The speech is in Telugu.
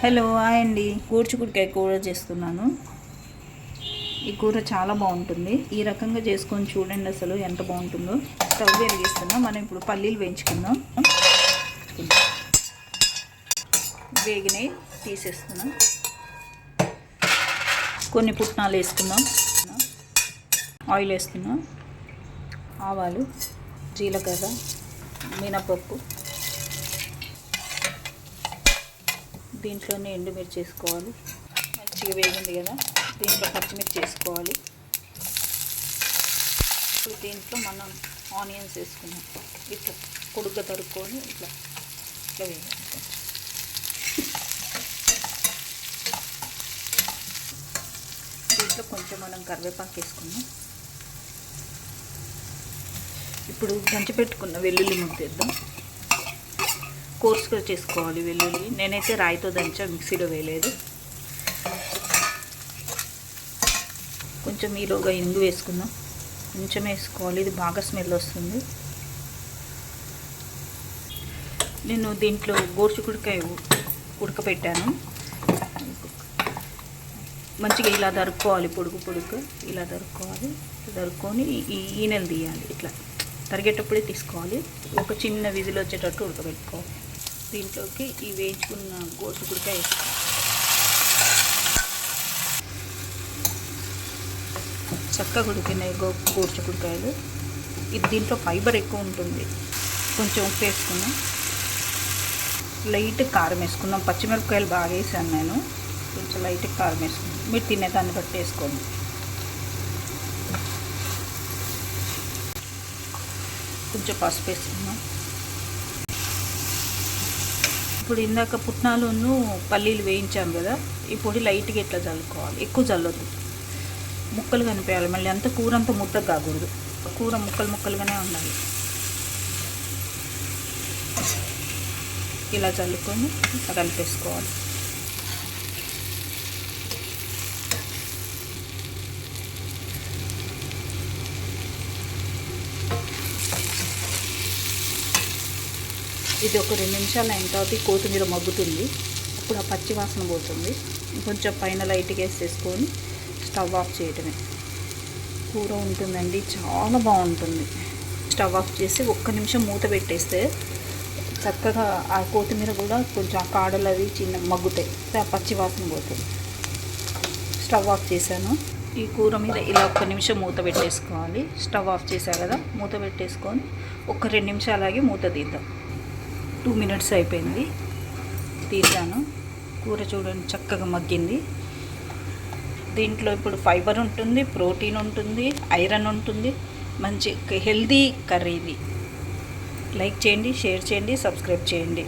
హలో హాయ్ అండి. గోరుచిక్కుడుకాయ కూర చేస్తున్నాను. ఈ కూర చాలా బాగుంటుంది. ఈ రకంగా చేసుకొని చూడండి, అసలు ఎంత బాగుంటుందో. స్టవ్ వెలిగిస్తున్నాం. మనం ఇప్పుడు పల్లీలు వేయించుకుందాం. వేగినాయి తీసేస్తున్నాం. కొన్ని పుట్నాలు వేసుకుందాం. ఆయిల్ వేస్తున్నాం. ఆవాలు, జీలకర్ర, మినపప్పు, దీంట్లోనే ఎండుమిర్చి వేసుకోవాలి. మంచిగా వేగింది కదా, దీంట్లో పచ్చిమిర్చి వేసుకోవాలి. ఇప్పుడు దీంట్లో మనం ఆనియన్స్ వేసుకున్నాం. ఇట్లా పొడుగ్గా తరుక్కొని ఇట్లా వేయాలి. దీంట్లో కొంచెం మనం కరివేపాకు వేసుకున్నాం. ఇప్పుడు దంచి పెట్టుకున్న వెల్లుల్లి ముద్దేద్దాం. కోర్సుగా చేసుకోవాలి వెల్లుల్లి. నేనైతే రాయితో దంచా, మిక్సీలో వేయలేదు. కొంచెం ఈలోగా ఇంగు వేసుకుందాం. కొంచెం వేసుకోవాలి, ఇది బాగా స్మెల్ వస్తుంది. నేను దీంట్లో గోరుచిక్కుడుకాయ ఉడకపెట్టాను. మంచిగా ఇలా దరుక్కోవాలి, పొడుగు ఇలా దరుక్కోవాలి. దరుక్కొని ఈ ఈనెలు తీయాలి. ఇట్లా తరిగేటప్పుడే తీసుకోవాలి. ఒక చిన్న విజిల్ వచ్చేటట్టు ఉడకబెట్టుకోవాలి. దీంట్లోకి ఈ వేయించుకున్న గోరుచిక్కుడుకాయ వేసుకోవాలి. చక్కగా ఉడికినాయి గోరుచిక్కుడుకాయలు. ఇది దీంట్లో ఫైబర్ ఎక్కువ ఉంటుంది. కొంచెం ఉప్పు వేసుకున్నాం. లైట్ కారం వేసుకున్నాం. పచ్చిమిరపకాయలు బాగా వేసాను నేను. కొంచెం లైట్ కారం వేసుకున్నాం. మీరు తినేదాన్ని బట్టి వేసుకోండి. కొంచెం పసుపు వేసుకున్నాం. ఇప్పుడు ఇందాక పుట్నాలును పల్లీలు వేయించాం కదా, ఈ పొడి లైట్గా ఇట్లా చల్లుకోవాలి. ఎక్కువ చల్లొద్దు, ముక్కలు కనిపించాలి. మళ్ళీ అంత కూర అంతా ముద్దగా కాకూడదు. కూర ముక్కలుగానే ఉండాలి. ఇలా చల్లుకొని కలిపేసుకోవాలి. ఇది ఒక 2 నిమిషాలు అయిన తర్వాత కొత్తిమీర మగ్గుతుంది. అప్పుడు ఆ పచ్చి వాసన పోతుంది. కొంచెం పైన లైట్గా వేసేసుకొని స్టవ్ ఆఫ్ చేయడమే. కూర ఉంటుందండి, చాలా బాగుంటుంది. స్టవ్ ఆఫ్ చేసి 1 నిమిషం మూత పెట్టేస్తే చక్కగా ఆ కొత్తిమీర కూడా కొంచెం ఆ కాడలు అవి చిన్న మగ్గుతాయి. ఆ పచ్చి వాసన పోతుంది. స్టవ్ ఆఫ్ చేశాను. ఈ కూర మీద ఇలా 1 నిమిషం మూత పెట్టేసుకోవాలి. స్టవ్ ఆఫ్ చేశా కదా, మూత పెట్టేసుకొని ఒక 2 నిమిషాలు మూత తీద్దాం. 2 మినిట్స్ అయిపోయింది, తీసాను. కూర చూడండి చక్కగా మగ్గింది. దీంట్లో ఇప్పుడు ఫైబర్ ఉంటుంది, ప్రోటీన్ ఉంటుంది, ఐరన్ ఉంటుంది. మంచి హెల్దీ కర్రీ ఇది. లైక్ చేయండి, షేర్ చేయండి, సబ్స్క్రైబ్ చేయండి.